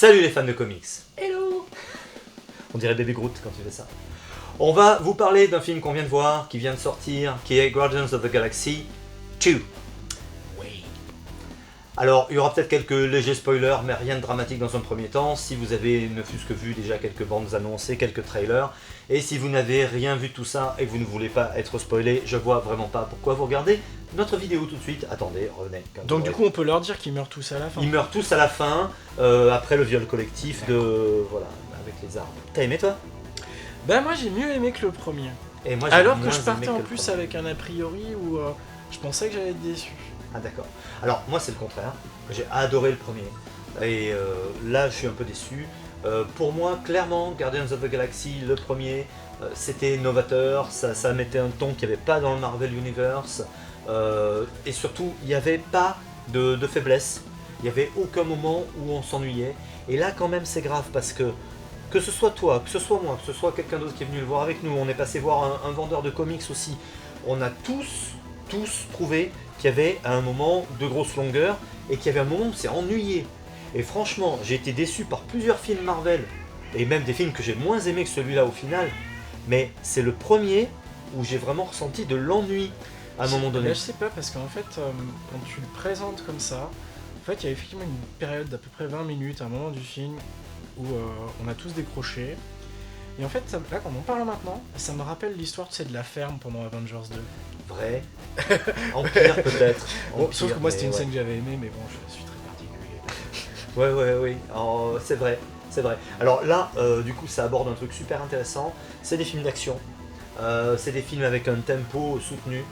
Salut les fans de comics. Hello. On dirait Baby Groot quand tu fais ça. On va vous parler d'un film qu'on vient de voir, qui vient de sortir, qui est Guardians of the Galaxy 2. Oui. Alors, il y aura peut-être quelques légers spoilers, mais rien de dramatique dans un premier temps. Si vous avez ne fût-ce que vu déjà quelques bandes annoncées, quelques trailers, et si vous n'avez rien vu de tout ça et que vous ne voulez pas être spoilé, je vois vraiment pas pourquoi vous regardez notre vidéo tout de suite. Attendez, revenez. Donc du coup, on peut leur dire qu'ils meurent tous à la fin. Ils meurent tous à la fin, après le viol collectif de... Voilà, avec les armes. T'as aimé toi? Bah moi j'ai mieux aimé que le premier. Et moi, j'ai Alors moins que je aimé partais en le plus premier. avec un a priori où je pensais que j'allais être déçu. Ah d'accord. Alors moi c'est le contraire. J'ai adoré le premier. Et là je suis un peu déçu. Pour moi, clairement, Guardians of the Galaxy, le premier, c'était novateur. Ça mettait un ton qu'il n'y avait pas dans le Marvel Universe. Et surtout, il n'y avait pas de faiblesse. Il n'y avait aucun moment où on s'ennuyait. Et là quand même c'est grave parce que ce soit toi, que ce soit moi, que ce soit quelqu'un d'autre qui est venu le voir avec nous, on est passé voir un vendeur de comics aussi. On a tous trouvé qu'il y avait un moment de grosse longueur et qu'il y avait un moment où c'est ennuyé. Et franchement, j'ai été déçu par plusieurs films Marvel et même des films que j'ai moins aimés que celui-là au final. Mais c'est le premier où j'ai vraiment ressenti de l'ennui à un moment donné. Là je sais pas parce qu'en fait, quand tu le présentes comme ça, en fait il y a effectivement une période d'à peu près 20 minutes, à un moment du film, où on a tous décroché. Et en fait, là quand on en parle maintenant, ça me rappelle l'histoire de la ferme pendant Avengers 2. Vrai. Empire peut-être. Bon, sauf Empire, que moi c'était mais une ouais. scène que j'avais aimée, mais bon, je suis très particulier. Oui. C'est vrai, c'est vrai. Alors là, du coup, ça aborde un truc super intéressant. C'est des films d'action. C'est des films avec un tempo soutenu.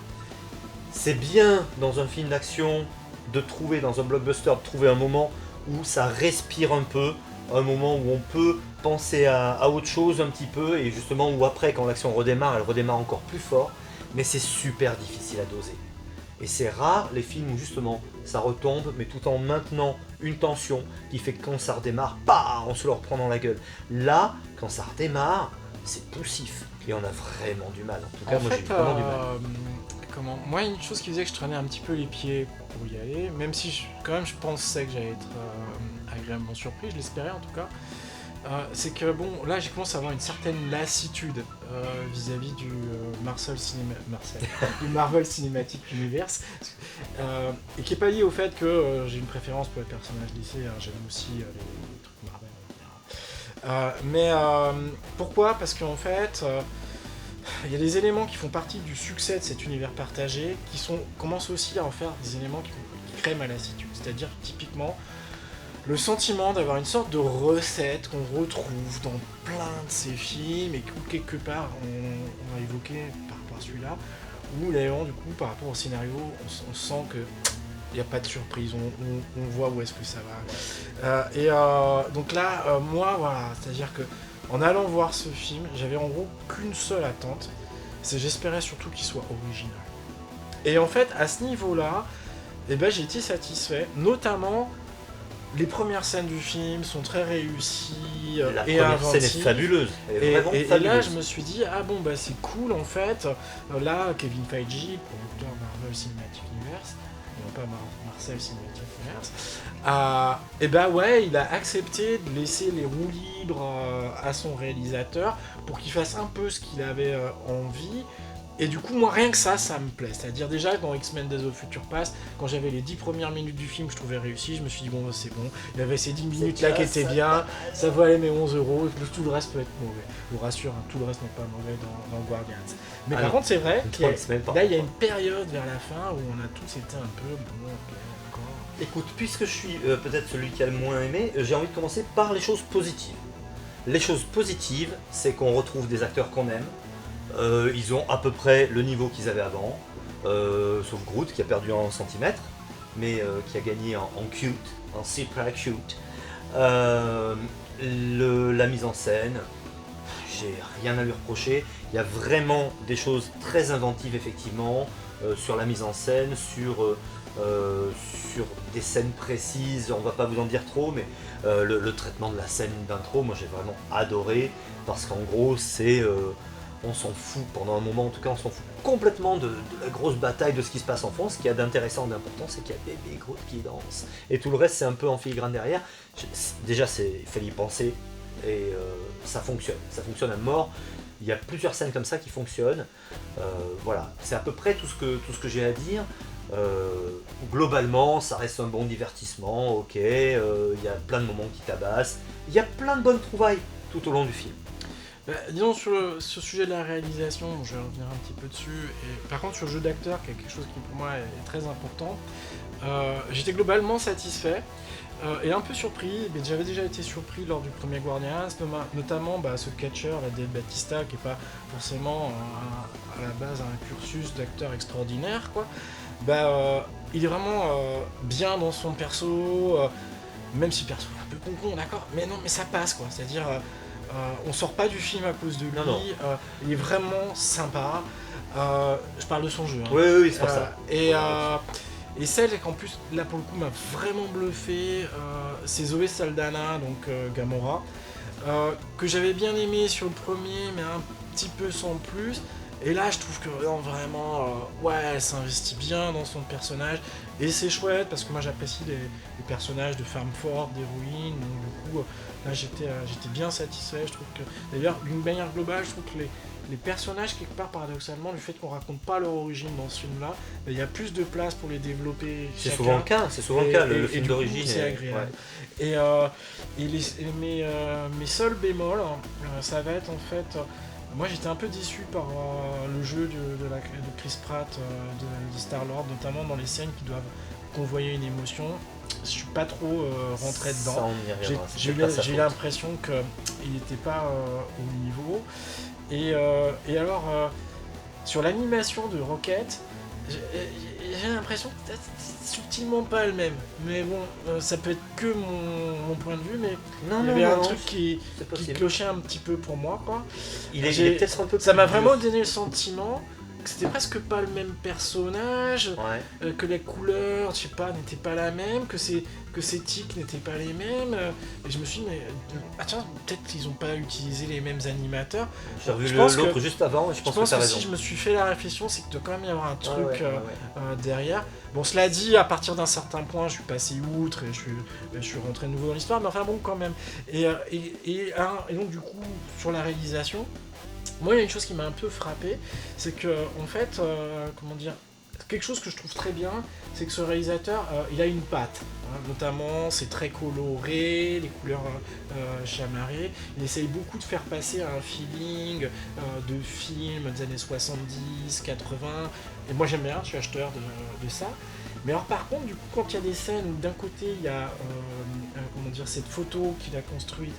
C'est bien dans un film d'action de trouver, dans un blockbuster, de trouver un moment où ça respire un peu, un moment où on peut penser à autre chose un petit peu, et justement où après, quand l'action redémarre, elle redémarre encore plus fort. Mais c'est super difficile à doser. Et c'est rare les films où justement ça retombe, mais tout en maintenant une tension qui fait que quand ça redémarre, bah, on se le reprend dans la gueule. Là, quand ça redémarre, c'est poussif. Et on a vraiment du mal. En tout cas, En moi j'ai fait, eu vraiment du mal. moi, une chose qui faisait que je traînais un petit peu les pieds pour y aller, même si quand même je pensais que j'allais être agréablement surpris, je l'espérais en tout cas, c'est que bon, là j'ai commencé à avoir une certaine lassitude vis-à-vis du du Marvel Cinematic Universe, et qui est pas lié au fait que j'ai une préférence pour les personnages lycées, hein, j'aime aussi les trucs Marvel. Pourquoi? Parce qu'en fait, il y a des éléments qui font partie du succès de cet univers partagé qui commencent aussi à en faire des éléments qui créent ma lassitude. C'est-à-dire typiquement le sentiment d'avoir une sorte de recette qu'on retrouve dans plein de ces films et que quelque part on va évoquer par rapport à celui-là, où d'ailleurs du coup par rapport au scénario on sent que il n'y a pas de surprise, on voit où est-ce que ça va. Donc là, moi voilà, c'est-à-dire que en allant voir ce film, j'avais en gros qu'une seule attente, c'est j'espérais surtout qu'il soit original. Et en fait, à ce niveau-là, j'ai été satisfait, notamment les premières scènes du film sont très réussies La et première scène est inventives. fabuleuse. Elle est Et, vraiment et fabuleuse. là, je me suis dit, ah bon, bah c'est cool en fait. Là, Kevin Feige, producteur Marvel Cinematic Universe, non pas Marcel Cinematic Universe, ouais, il a accepté de laisser les roues libres à son réalisateur pour qu'il fasse un peu ce qu'il avait envie. Et du coup, moi, rien que ça me plaît. C'est-à-dire déjà, dans X-Men Days of Future Past, quand j'avais les 10 premières minutes du film, je trouvais réussi, je me suis dit, bon, c'est bon. Il y avait ces 10 minutes-là qui étaient bien, ça valait mes 11 €, tout le reste peut être mauvais. Je vous rassure, hein, tout le reste n'est pas mauvais dans Guardians. Mais par contre, c'est vrai qu'il y a une période vers la fin où on a tous été un peu, bon, ok, d'accord. Écoute, puisque je suis peut-être celui qui a le moins aimé, j'ai envie de commencer par les choses positives. Les choses positives, c'est qu'on retrouve des acteurs qu'on aime. Ils ont à peu près le niveau qu'ils avaient avant, sauf Groot qui a perdu en centimètres, mais qui a gagné en cute, en super cute. La mise en scène, j'ai rien à lui reprocher. Il y a vraiment des choses très inventives effectivement sur la mise en scène, sur des scènes précises. On va pas vous en dire trop, mais le traitement de la scène d'intro, moi j'ai vraiment adoré parce qu'en gros c'est on s'en fout pendant un moment, en tout cas on s'en fout complètement de la grosse bataille, de ce qui se passe en fond. Ce qu'il y a d'intéressant, d'important, c'est qu'il y a Baby Groot qui danse. Et tout le reste, c'est un peu en filigrane derrière. Déjà, il fallait y penser, et ça fonctionne à mort. Il y a plusieurs scènes comme ça qui fonctionnent. Voilà, c'est à peu près tout ce que j'ai à dire. Globalement, ça reste un bon divertissement, ok. Il y a plein de moments qui tabassent. Il y a plein de bonnes trouvailles tout au long du film. Disons sur ce sujet de la réalisation, je vais revenir un petit peu dessus, et par contre sur le jeu d'acteur, qui est quelque chose qui pour moi est très important, j'étais globalement satisfait, et un peu surpris, mais j'avais déjà été surpris lors du premier Guardians, notamment ce catcher, la Dave Bautista, qui n'est pas forcément à la base un cursus d'acteur extraordinaire, quoi. Il est vraiment bien dans son perso, même si le perso est un peu con, d'accord, mais non, mais ça passe, quoi, c'est-à-dire... on sort pas du film à cause de lui, Non. Il est vraiment sympa. Je parle de son jeu. Hein. Oui, c'est pour ça. Et celle qu'en plus, là pour le coup, m'a vraiment bluffé, c'est Zoé Saldana, donc Gamora, que j'avais bien aimé sur le premier, mais un petit peu sans plus. Et là, je trouve que non, vraiment, elle s'investit bien dans son personnage. Et c'est chouette parce que moi j'apprécie les personnages de femmes fortes, d'héroïnes. Donc du coup, là j'étais bien satisfait. Je trouve que, d'ailleurs, d'une manière globale, je trouve que les personnages, quelque part paradoxalement, le fait qu'on raconte pas leur origine dans ce film-là, il y a plus de place pour les développer. C'est souvent le cas, le film d'origine. C'est agréable. Ouais. Mes seuls bémols, ça va être en fait... Moi j'étais un peu déçu par le jeu de Chris Pratt, de Star-Lord, notamment dans les scènes qui doivent convoyer une émotion. Je suis pas trop rentré dedans. Ça, on y reviendra, J'ai eu l'impression qu'il n'était pas au niveau. Et alors, sur l'animation de Rocket, j'ai l'impression que c'est subtilement pas le même. Mais bon, ça peut être que mon point de vue, mais il y avait un truc qui clochait un petit peu pour moi, quoi. Il est peut-être un peu ça m'a plus vraiment dur. donné le sentiment que c'était presque pas le même personnage, que les couleurs, je sais pas, n'étaient pas la même, que ses tics n'étaient pas les mêmes. Et je me suis dit, mais tiens, peut-être qu'ils ont pas utilisé les mêmes animateurs. J'ai revu l'autre juste avant et je pense que t'as raison. Si je me suis fait la réflexion, c'est qu'il doit quand même y avoir un truc derrière. Bon, cela dit, à partir d'un certain point, je suis passé outre et je suis rentré de nouveau dans l'histoire, mais enfin bon, quand même. Et donc, du coup, sur la réalisation, moi, il y a une chose qui m'a un peu frappé, c'est que, en fait, quelque chose que je trouve très bien, c'est que ce réalisateur, il a une patte. Notamment, c'est très coloré, les couleurs chamarrées. Il essaye beaucoup de faire passer un feeling de film des années 70, 80. Et moi, j'aime bien, je suis acheteur de ça. Mais alors par contre, du coup, quand il y a des scènes où d'un côté il y a cette photo qu'il a construite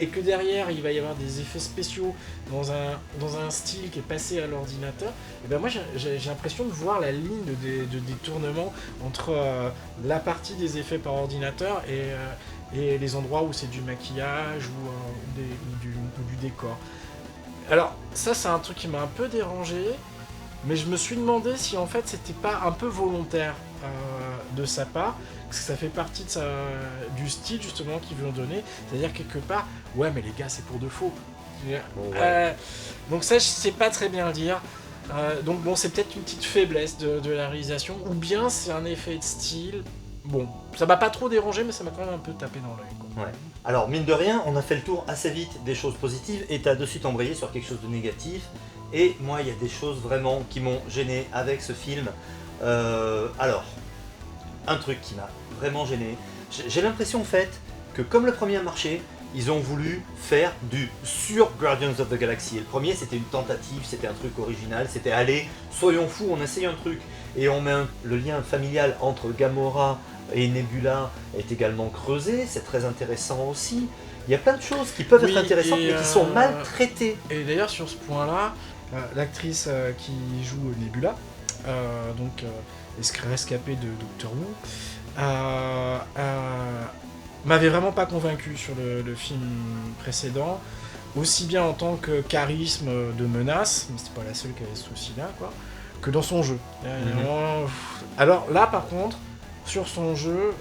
et que derrière il va y avoir des effets spéciaux dans un style qui est passé à l'ordinateur, et ben moi j'ai l'impression de voir la ligne de détournement entre la partie des effets par ordinateur et les endroits où c'est du maquillage ou du décor. Alors ça c'est un truc qui m'a un peu dérangé. Mais je me suis demandé si en fait c'était pas un peu volontaire de sa part, parce que ça fait partie du style justement qu'ils veulent donner, c'est-à-dire quelque part, ouais mais les gars c'est pour de faux. Donc ça je sais pas très bien le dire, donc bon c'est peut-être une petite faiblesse de la réalisation, ou bien c'est un effet de style, bon ça m'a pas trop dérangé mais ça m'a quand même un peu tapé dans l'œil, quoi. Ouais. Alors mine de rien, on a fait le tour assez vite des choses positives et t'as de suite embrayé sur quelque chose de négatif. Et moi, il y a des choses vraiment qui m'ont gêné avec ce film. Alors, un truc qui m'a vraiment gêné. J'ai l'impression en fait que comme le premier a marché, ils ont voulu faire du sur Guardians of the Galaxy. Et le premier, c'était une tentative, c'était un truc original, c'était allez, soyons fous, on essaye un truc. Et on met le lien familial entre Gamora et Nebula est également creusé, c'est très intéressant aussi. Il y a plein de choses qui peuvent être intéressantes mais qui sont mal traitées. Et d'ailleurs sur ce point-là, l'actrice qui joue Nebula, rescapée de Doctor Who, m'avait vraiment pas convaincu sur le film précédent, aussi bien en tant que charisme de menace, mais c'était pas la seule qui avait ce souci-là, quoi, que dans son jeu. Alors là par contre, sur son jeu,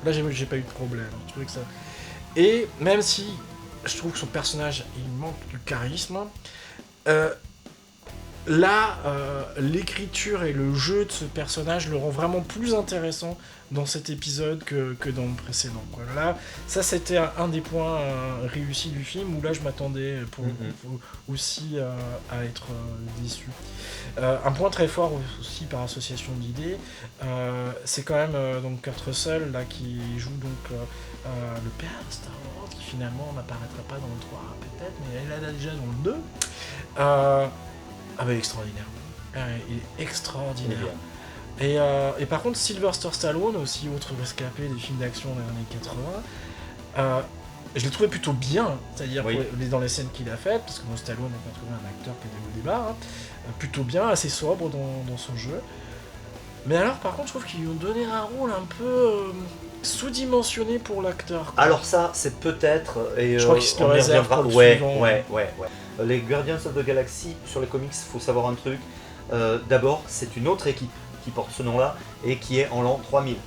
là j'ai pas eu de problème. Je trouvais que ça... Et même si je trouve que son personnage, il manque de charisme. Euh, Là, l'écriture et le jeu de ce personnage le rend vraiment plus intéressant dans cet épisode que dans le précédent, quoi. Là, ça c'était un des points réussis du film, où là je m'attendais aussi à être déçu. Un point très fort aussi par association d'idées, c'est quand même donc Kurt Russell là, qui joue donc le père de Star Wars, qui finalement n'apparaîtra pas dans le 3 peut-être, mais elle est là déjà dans le 2. Ah bah extraordinaire. Il est extraordinaire. Et par contre, Sylvester Stallone, aussi autre rescapé des films d'action des années 80, je l'ai trouvé plutôt bien, c'est-à-dire dans les scènes qu'il a faites, parce que Stallone n'a pas trouvé un acteur qui était au départ, plutôt bien, assez sobre dans son jeu. Mais alors, par contre, je trouve qu'ils lui ont donné un rôle un peu sous-dimensionné pour l'acteur, quoi. Alors ça, c'est peut-être... je crois qu'il se le réserve pour le suivant. Ouais. Les Guardians of the Galaxy, sur les comics, il faut savoir un truc. D'abord, c'est une autre équipe qui porte ce nom-là et qui est en l'an 3000.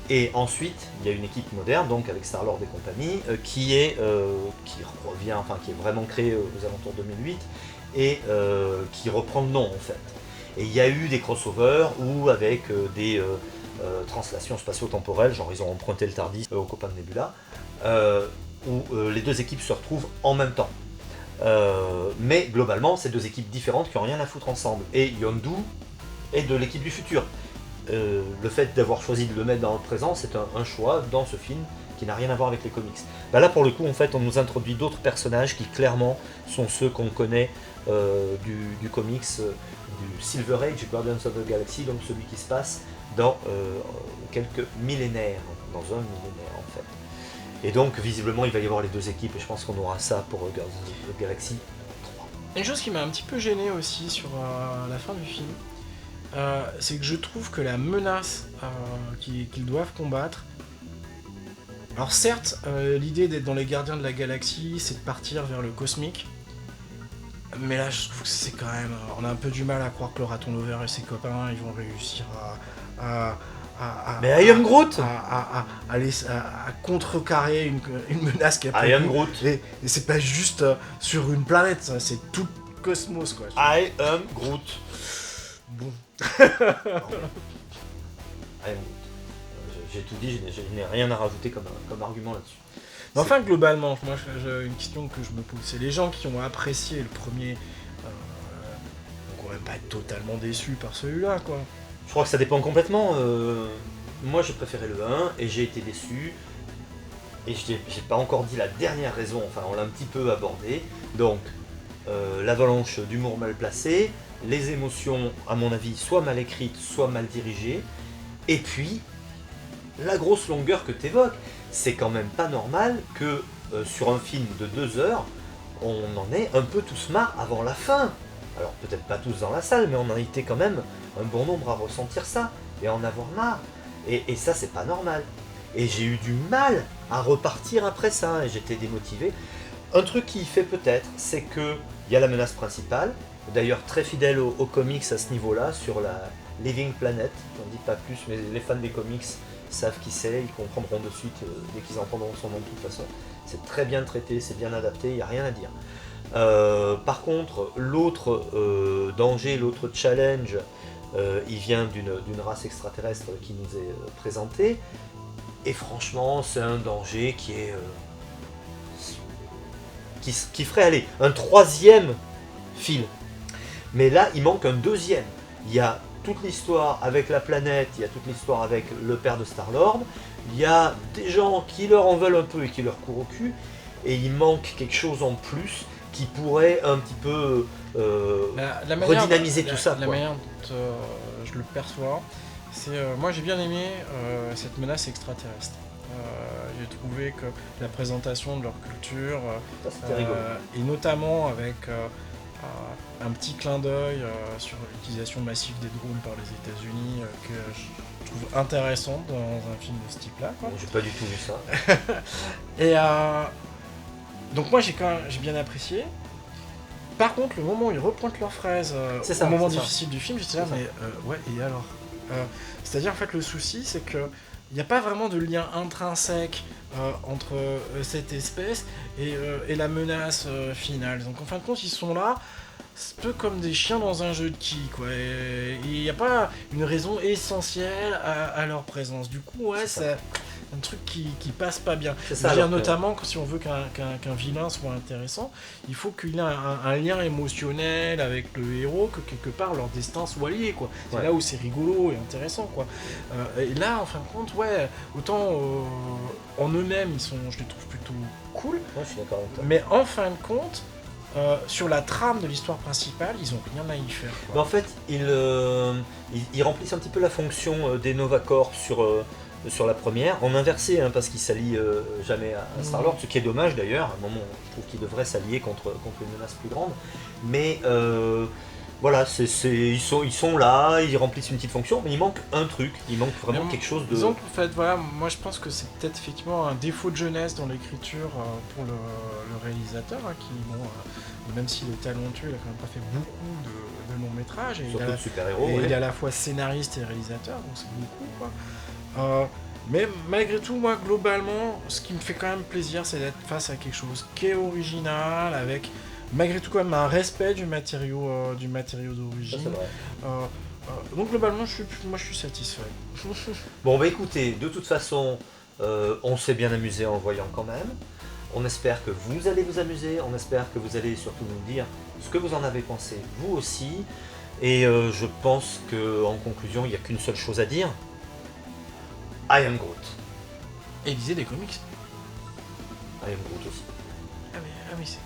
Et ensuite, il y a une équipe moderne, donc avec Star-Lord et compagnie, qui revient, enfin qui est vraiment créée aux alentours de 2008 et qui reprend le nom en fait. Et il y a eu des crossovers où avec des translations spatio-temporelles, genre ils ont emprunté le TARDIS aux copains de Nebula, où les deux équipes se retrouvent en même temps. Mais globalement, c'est deux équipes différentes qui n'ont rien à foutre ensemble. Et Yondu est de l'équipe du futur. Le fait d'avoir choisi de le mettre dans le présent, c'est un choix dans ce film qui n'a rien à voir avec les comics. Bah là, pour le coup, en fait, on nous introduit d'autres personnages qui clairement sont ceux qu'on connaît du comics, du Silver Age, Guardians of the Galaxy, donc celui qui se passe dans quelques millénaires, dans un millénaire en fait. Et donc, visiblement, il va y avoir les deux équipes, et je pense qu'on aura ça pour Guardians of the Galaxy 3. Une chose qui m'a un petit peu gêné aussi sur la fin du film, c'est que je trouve que la menace qu'ils doivent combattre... Alors certes, l'idée d'être dans les Gardiens de la Galaxie, c'est de partir vers le cosmique, mais là, je trouve que c'est quand même... on a un peu du mal à croire que le raton Lover et ses copains, ils vont réussir mais I am Groot à contrecarrer une menace qui a I am Groot. Et c'est pas juste sur une planète, ça, c'est tout le cosmos, quoi. I am Groot. Bon. I am Groot. J'ai tout dit, je n'ai rien à rajouter comme argument là-dessus. Mais enfin, globalement, moi, j'ai une question que je me pose. C'est les gens qui ont apprécié le premier, vont quand même pas être totalement déçus par celui-là, quoi. Je crois que ça dépend complètement. Moi, j'ai préféré le 1 et j'ai été déçu. Et j'ai pas encore dit la dernière raison, enfin, on l'a un petit peu abordé. Donc, l'avalanche d'humour mal placé, les émotions, à mon avis, soit mal écrites, soit mal dirigées. Et puis, la grosse longueur que tu évoques. C'est quand même pas normal que sur un film de 2 heures, on en ait un peu tous marre avant la fin. Alors peut-être pas tous dans la salle, mais on en a été quand même un bon nombre à ressentir ça et à en avoir marre. Et ça, c'est pas normal. Et j'ai eu du mal à repartir après ça, et j'étais démotivé. Un truc qui fait peut-être, c'est que il y a la menace principale, d'ailleurs très fidèle aux comics à ce niveau-là, sur la Living Planet. J'en dis pas plus, mais les fans des comics savent qui c'est, ils comprendront de suite dès qu'ils entendront son nom de toute façon. C'est très bien traité, c'est bien adapté, il n'y a rien à dire. Par contre, l'autre danger, l'autre challenge, il vient d'une race extraterrestre qui nous est présentée. Et franchement, c'est un danger qui est qui ferait aller un 3e film. Mais là, il manque un 2e. Il y a toute l'histoire avec la planète, il y a toute l'histoire avec le père de Star-Lord, il y a des gens qui leur en veulent un peu et qui leur courent au cul, et il manque quelque chose en plus qui pourrait un petit peu redynamiser tout ça. La manière dont je le perçois, c'est... moi j'ai bien aimé cette menace extraterrestre. J'ai trouvé que la présentation de leur culture, et notamment avec... un petit clin d'œil sur l'utilisation massive des drones par les États-Unis que je trouve intéressant dans un film de ce type-là, quoi. J'ai pas du tout vu ça. Et donc moi j'ai bien apprécié. Par contre, le moment où ils repointent leurs fraises au moment difficile du film, j'étais là, mais ouais, et alors c'est-à-dire, en fait, le souci, c'est que il n'y a pas vraiment de lien intrinsèque entre cette espèce et la menace finale. Donc en fin de compte, ils sont là, c'est un peu comme des chiens dans un jeu de quilles, quoi. Et il n'y a pas une raison essentielle à leur présence. Du coup, ouais, c'est un truc qui passe pas bien. C'est ça, Je veux dire, alors que- notamment que si on veut qu'un vilain soit intéressant, il faut qu'il ait un lien émotionnel avec le héros, que quelque part leur destin soit lié, quoi. C'est Ouais. là où c'est rigolo et intéressant, quoi. Et là, en fin de compte, ouais, autant en eux-mêmes, je les trouve plutôt cool, Ouais, je suis d'accord avec toi. mais en fin de compte, sur la trame de l'histoire principale, ils ont rien à y faire, Mais quoi. en fait, ils remplissent un petit peu la fonction des Nova Corps sur la première, en inversé, hein, parce qu'ils s'allient jamais à Star-Lord, ce qui est dommage d'ailleurs. À un moment, je trouve qu'ils devraient s'allier contre une menace plus grande. Mais voilà, ils sont là, ils remplissent une petite fonction, mais il manque un truc, il manque vraiment Mais quelque chose de... Disons qu'en fait, voilà, moi je pense que c'est peut-être effectivement un défaut de jeunesse dans l'écriture pour le réalisateur, hein, qui, bon, même s'il est talentueux, il a quand même pas fait beaucoup de longs métrages. Et Surtout de super-héros. il ouais. est à la fois scénariste et réalisateur, donc c'est beaucoup, quoi. Mais malgré tout, moi, globalement, ce qui me fait quand même plaisir, c'est d'être face à quelque chose qui est original, avec malgré tout quand même un respect du matériau Ça, d'origine. c'est vrai. Donc globalement, moi je suis satisfait. Bon, bah écoutez, de toute façon, on s'est bien amusé en le voyant quand même. On espère que vous allez vous amuser, on espère que vous allez surtout nous dire ce que vous en avez pensé, vous aussi. Et je pense qu'en conclusion, il n'y a qu'une seule chose à dire. I am Groot. Et lisez des comics. I am Groot aussi. Ah mais c'est...